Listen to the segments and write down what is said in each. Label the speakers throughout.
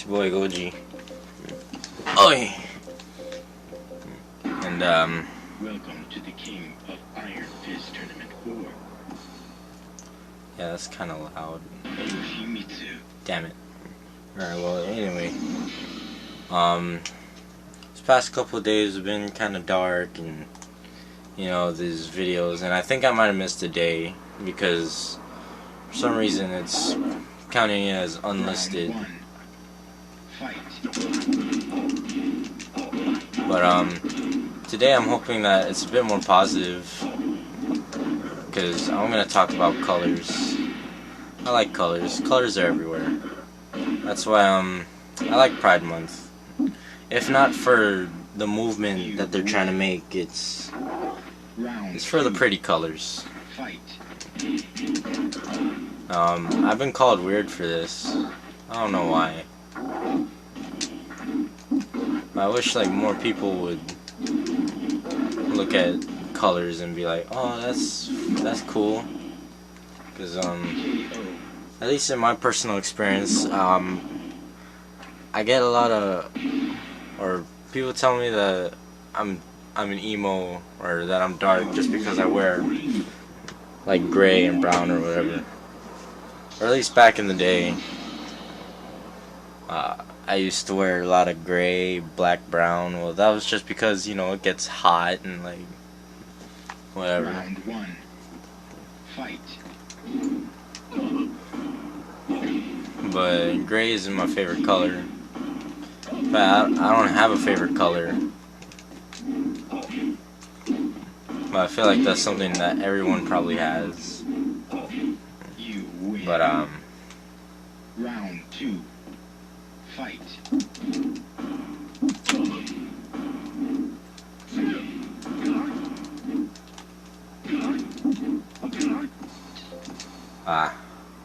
Speaker 1: boy Goji. Oi! And
Speaker 2: Welcome to the King of Iron Fist Tournament 4.
Speaker 1: yeah, that's kind of loud.
Speaker 2: Yoshimitsu.
Speaker 1: Damn it. Alright, well, anyway. This past couple of days have been kind of dark, and you know, these videos, and I think I might have missed a day because for some reason it's counting as unlisted.
Speaker 2: Round 1. Fight.
Speaker 1: But today I'm hoping that it's a bit more positive because I'm gonna talk about colors. I like colors. Colors are everywhere. That's why I like Pride Month. If not for the movement that they're trying to make, it's for the pretty colors.
Speaker 2: Fight.
Speaker 1: I've been called weird for this. I don't know why. I wish like more people would look at colors and be like, oh, that's cool. Because at least in my personal experience, I get a lot of, or people tell me that I'm an emo or that I'm dark just because I wear like gray and brown or whatever. Or at least back in the day, I used to wear a lot of gray, black, brown. Well, that was just because, you know, it gets hot and like whatever.
Speaker 2: Round 1. Fight.
Speaker 1: But gray isn't my favorite color. But I don't have a favorite color. But I feel like that's something that everyone probably has.
Speaker 2: You win.
Speaker 1: But
Speaker 2: Round 2. Fight.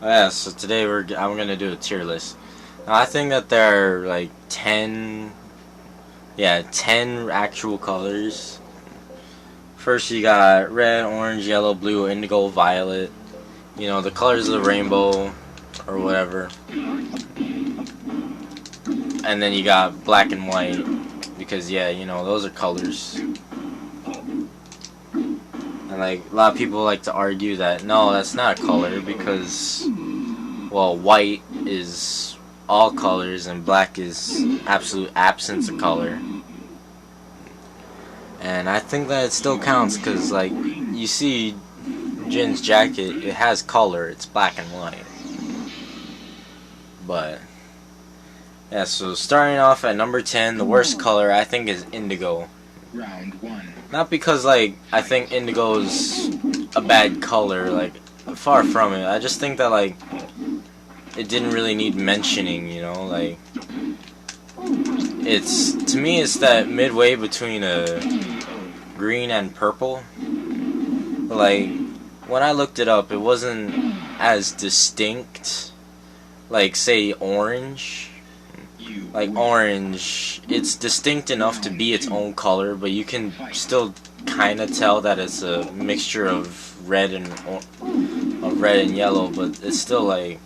Speaker 1: yeah. So today I'm gonna do a tier list. Now, I think that there are like 10 actual colors. First you got red, orange, yellow, blue, indigo, violet. You know, the colors of the rainbow or whatever. And then you got black and white, because yeah, you know, those are colors. And like a lot of people like to argue that no, that's not a color because, well, white is all colors and black is absolute absence of color. And I think that it still counts because, like, you see Jin's jacket, it has color, it's black and white. But yeah, so starting off at number 10, the worst color I think is indigo.
Speaker 2: Round 1.
Speaker 1: Not because like I think indigo's a bad color, like far from it. I just think that like it didn't really need mentioning, you know, like to me it's that midway between a green and purple. Like when I looked it up, it wasn't as distinct like say orange. Like orange, it's distinct enough to be its own color, but you can still kind of tell that it's a mixture of red and yellow, but it's still like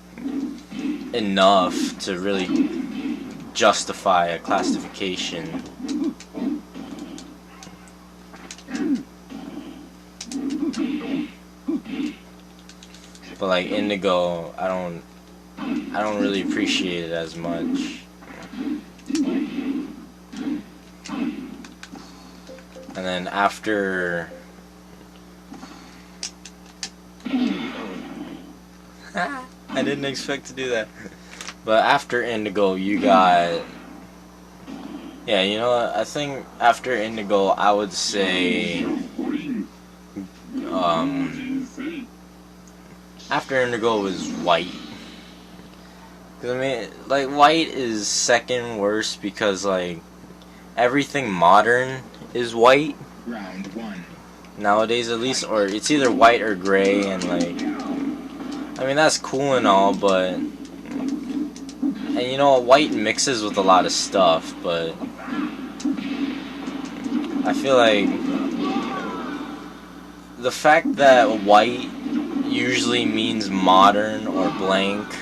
Speaker 1: enough to really justify a classification. But like indigo, I don't really appreciate it as much. And then after I didn't expect to do that. But after indigo you got, yeah, you know what, I think after indigo I would say after indigo was white. Cause I mean, like, white is second worst because like everything modern is white.
Speaker 2: Round 1.
Speaker 1: Nowadays at least, or it's either white or gray, and like, I mean that's cool and all, but, and you know, white mixes with a lot of stuff, but I feel like the fact that white usually means modern or blank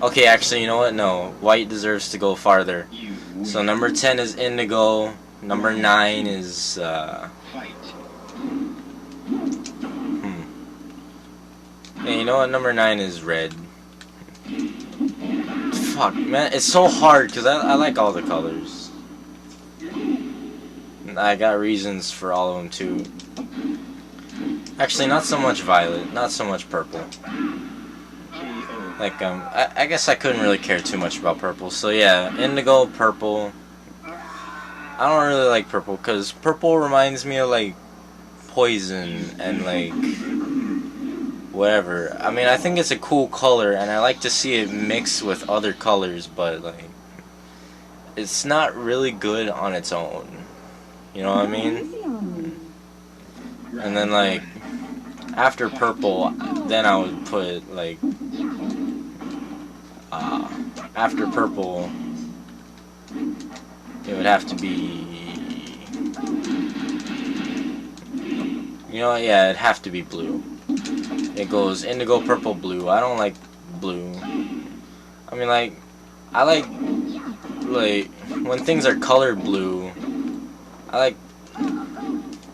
Speaker 1: Okay, actually, you know what? No, white deserves to go farther.
Speaker 2: You win.
Speaker 1: So number 10 is indigo. Number 9 is
Speaker 2: Fight.
Speaker 1: Hey, you know what? Number 9 is red. Fuck, man, it's so hard because I like all the colors. And I got reasons for all of them too. Actually, not so much violet, not so much purple.
Speaker 2: KO.
Speaker 1: Like, I guess I couldn't really care too much about purple. So yeah, indigo, purple. I don't really like purple because purple reminds me of like poison and like whatever. I mean, I think it's a cool color and I like to see it mix with other colors, but like it's not really good on its own. You know what I mean? And then like after purple, then I would put like after purple it would have to be, you know, yeah, it'd have to be blue. It goes indigo, purple, blue. I don't like blue. I mean, like, I like when things are colored blue, I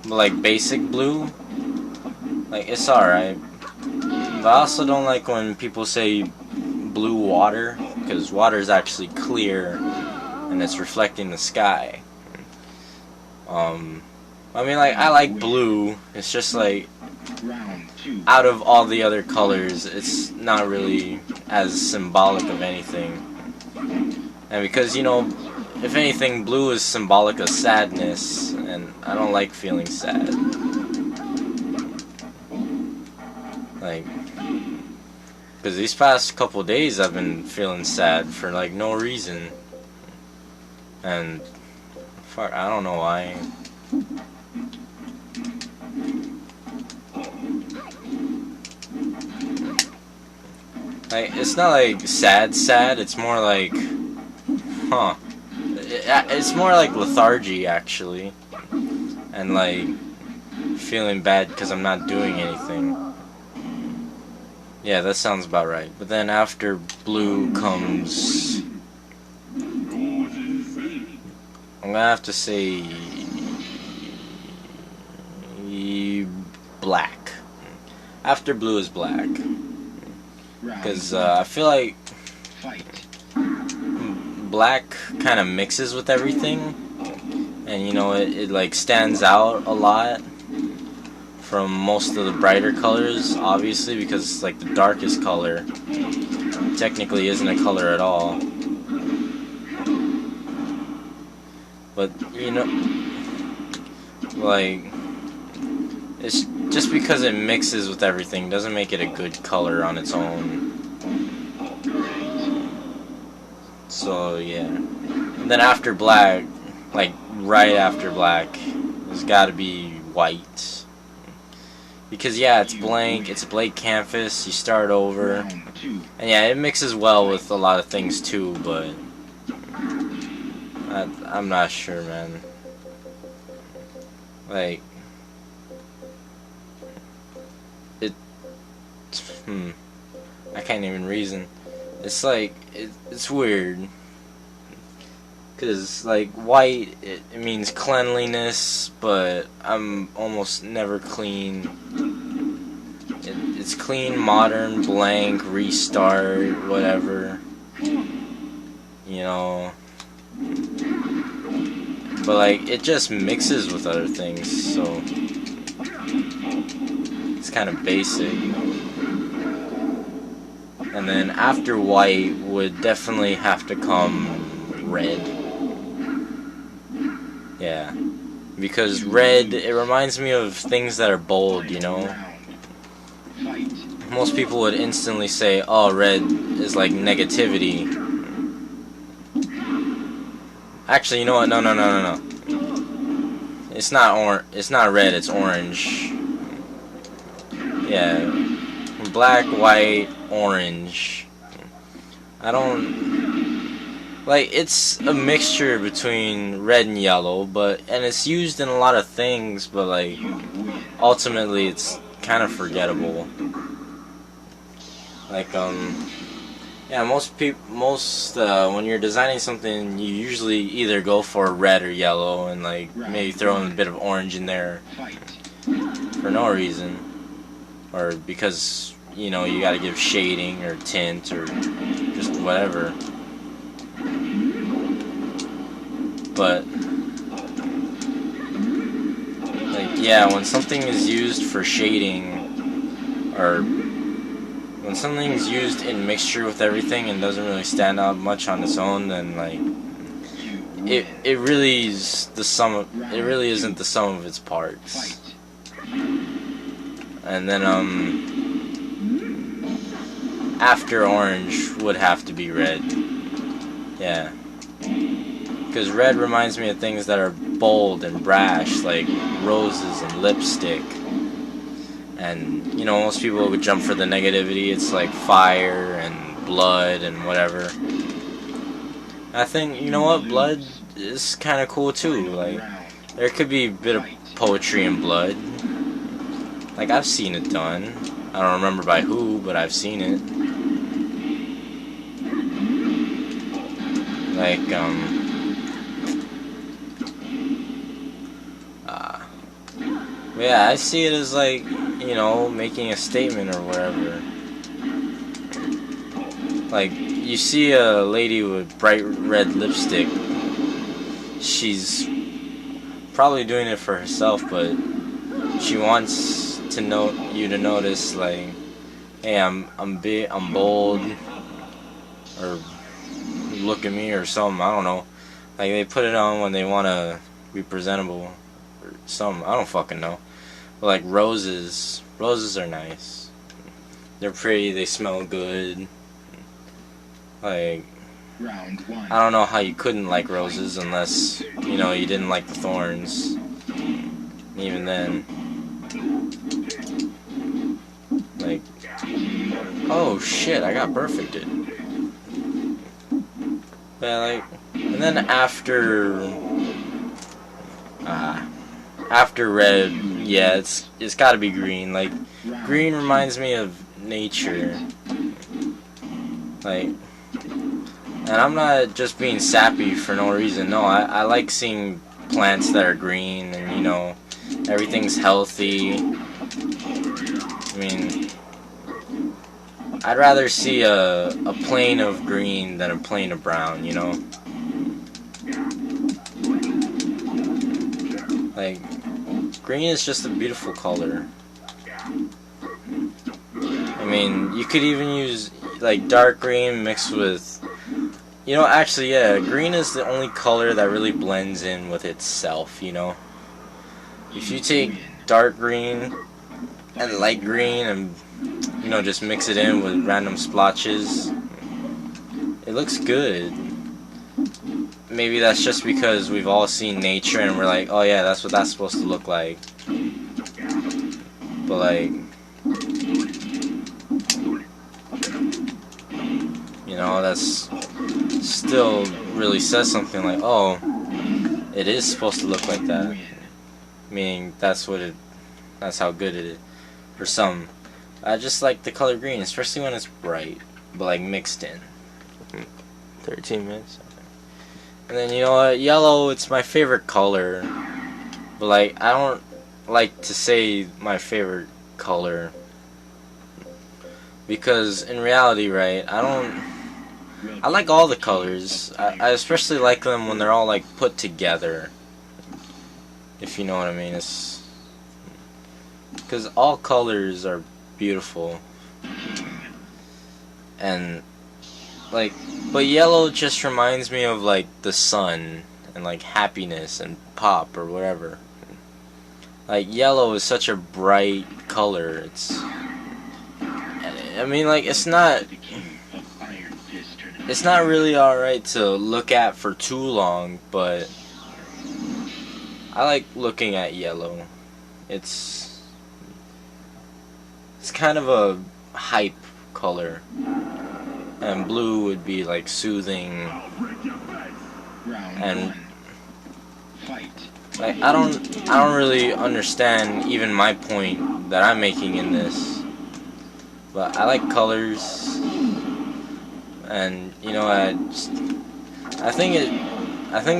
Speaker 1: like basic blue. Like, it's alright. But I also don't like when people say blue water, because water is actually clear and it's reflecting the sky. I mean, like, I like blue. It's just like,
Speaker 2: Round 2.
Speaker 1: out of all the other colors, it's not really as symbolic of anything. And because, you know, if anything, blue is symbolic of sadness, and I don't like feeling sad. Like, because these past couple days I've been feeling sad for like no reason. And fuck, I don't know why. Like, it's not like sad, it's more like, huh. It's more like lethargy, actually. And like, feeling bad because I'm not doing anything. Yeah, that sounds about right. But then after blue comes, I'm gonna have to say black. After blue is black. Because I feel like
Speaker 2: Fight.
Speaker 1: black kind of mixes with everything, and you know, it like stands out a lot from most of the brighter colors, obviously, because it's like the darkest color technically isn't a color at all. But you know, like, it's just because it mixes with everything doesn't make it a good color on its own. So yeah. And then after black, like right after black, there's gotta be white. Because yeah, it's blank, it's a blank canvas, you start over.
Speaker 2: Round 2.
Speaker 1: And yeah, it mixes well with a lot of things too, but I'm not sure, man. Like, I can't even reason. It's like, it's weird. Cause like white, it means cleanliness, but I'm almost never clean. It's clean, modern, blank, restart, whatever. You know. But like, it just mixes with other things, so it's kind of basic. And then after white would definitely have to come red. Yeah. Because red, it reminds me of things that are bold, you know?
Speaker 2: Fight.
Speaker 1: Most people would instantly say, oh, red is like negativity. Actually, you know what? No. It's not red, it's orange. Yeah. Black, white, orange. I don't like, it's a mixture between red and yellow, and it's used in a lot of things, but like ultimately it's kind of forgettable. Like Yeah, most when you're designing something, you usually either go for red or yellow, and like maybe throw in a bit of orange in there for no reason, or because you know you got to give shading or tint or just whatever. But like yeah, when something is used for shading or when something's used in mixture with everything and doesn't really stand out much on its own, then like it really is the sum of, it really isn't the sum of its parts. And then after orange would have to be red. Yeah. Because red reminds me of things that are bold and brash, like roses and lipstick. And, you know, most people would jump for the negativity. It's like fire and blood and whatever. I think, you know what, blood is kind of cool too. Like, there could be a bit of poetry in blood. Like, I've seen it done. I don't remember by who, but I've seen it. Like, yeah, I see it as like, you know, making a statement or whatever. Like, you see a lady with bright red lipstick, she's probably doing it for herself, but she wants to you to notice, like, hey, I'm big, I'm bold, or look at me or something. I don't know. Like, they put it on when they want to be presentable or something. I don't fucking know. But like roses are nice. They're pretty. They smell good. Like,
Speaker 2: Round one.
Speaker 1: I don't know how you couldn't like roses unless, you know, you didn't like the thorns. Even then, like, oh shit, I got perfected. But like, and then after red, yeah, it's got to be green. Like, green reminds me of nature. Like, and I'm not just being sappy for no reason. No, I like seeing plants that are green and, you know, everything's healthy. I mean, I'd rather see a plane of green than a plane of brown, you know? Like, green is just a beautiful color. I mean, you could even use, like, dark green mixed with... You know, actually, yeah, green is the only color that really blends in with itself, you know? If you take dark green and light green and, you know, just mix it in with random splotches, it looks good. Maybe that's just because we've all seen nature and we're like, oh yeah, that's what that's supposed to look like. But like, you know, that's still really says something like, oh, it is supposed to look like that. Meaning that's how good it is. For some, I just like the color green, especially when it's bright, but like mixed in. 13 minutes. And then, you know what, yellow, it's my favorite color, but like, I don't like to say my favorite color, because in reality, right, I like all the colors. I especially like them when they're all like put together, if you know what I mean. It's because all colors are beautiful, and like, but yellow just reminds me of like the sun and like happiness and pop or whatever. Like, yellow is such a bright color. It's, I mean, like, it's not really alright to look at for too long, but I like looking at yellow. It's kind of a hype color. And blue would be like soothing, and like, I don't really understand even my point that I'm making in this, but I like colors. and you know, I think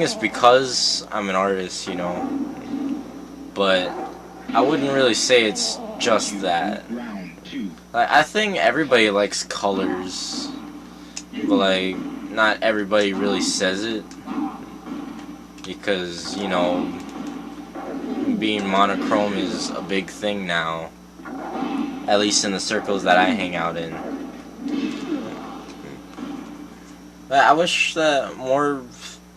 Speaker 1: it's because I'm an artist, you know, but I wouldn't really say it's just that.
Speaker 2: Round 2.
Speaker 1: Like, I think everybody likes colors, but like not everybody really says it, because you know, being monochrome is a big thing now, at least in the circles that I hang out in. But I wish that more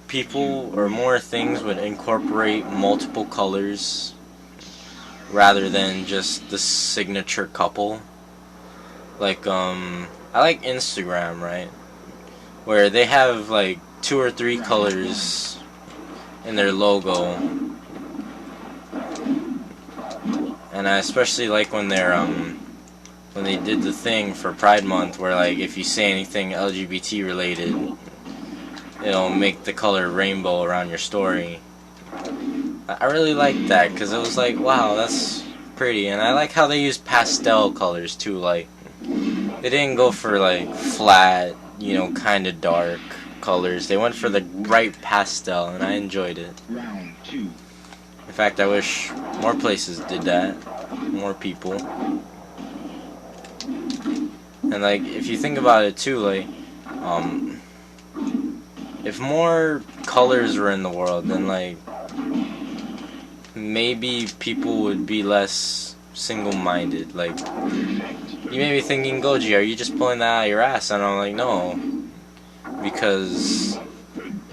Speaker 1: people or more things would incorporate multiple colors rather than just the signature couple. Like, I like Instagram, right? Where they have like 2 or 3 colors in their logo. And I especially like when when they did the thing for Pride Month where like if you say anything LGBT related, it'll make the color rainbow around your story. I really liked that because it was like, wow, that's pretty. And I like how they used pastel colors too. Like, they didn't go for like flat, you know, kind of dark colors. They went for the bright pastel, and I enjoyed it.
Speaker 2: Round 2.
Speaker 1: In fact, I wish more places did that. More people. And like, if you think about it too, like, if more colors were in the world, then like, maybe people would be less single-minded. Like, you may be thinking, Goji, are you just pulling that out of your ass? And I'm like, no, because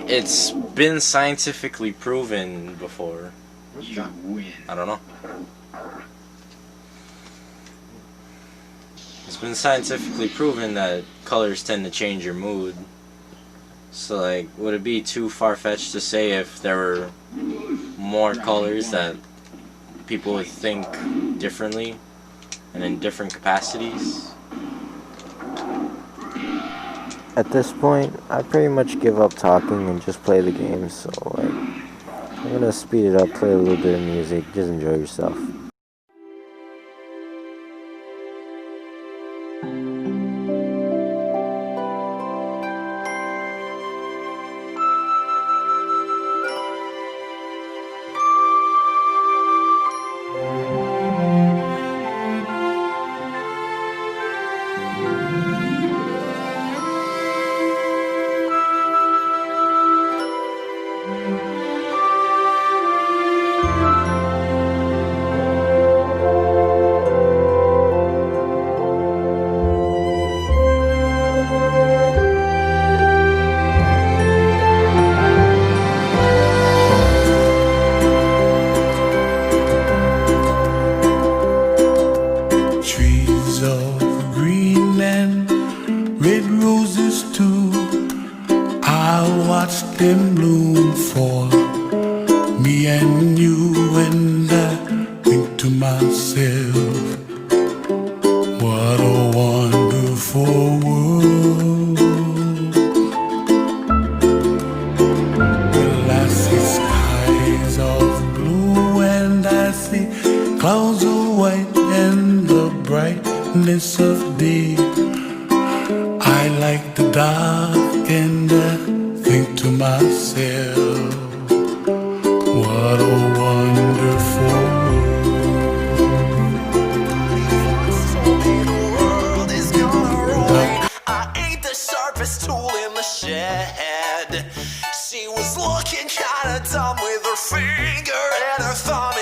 Speaker 1: it's been scientifically proven before.
Speaker 2: You win.
Speaker 1: I don't know. It's been scientifically proven that colors tend to change your mood. So like, would it be too far-fetched to say if there were more colors that people would think differently and in different capacities?
Speaker 3: At this point, I pretty much give up talking and just play the game, so like, I'm gonna speed it up, play a little bit of music, just enjoy yourself.
Speaker 4: Them bloom for me and you, and I think to myself, what a wonderful world. Well, I see skies of blue and I see clouds of white and the brightness of day. I like the dark and think to myself, what a wonderful world is gonna roll. I ain't the sharpest tool in the shed. She was looking kinda dumb with her finger and her thumb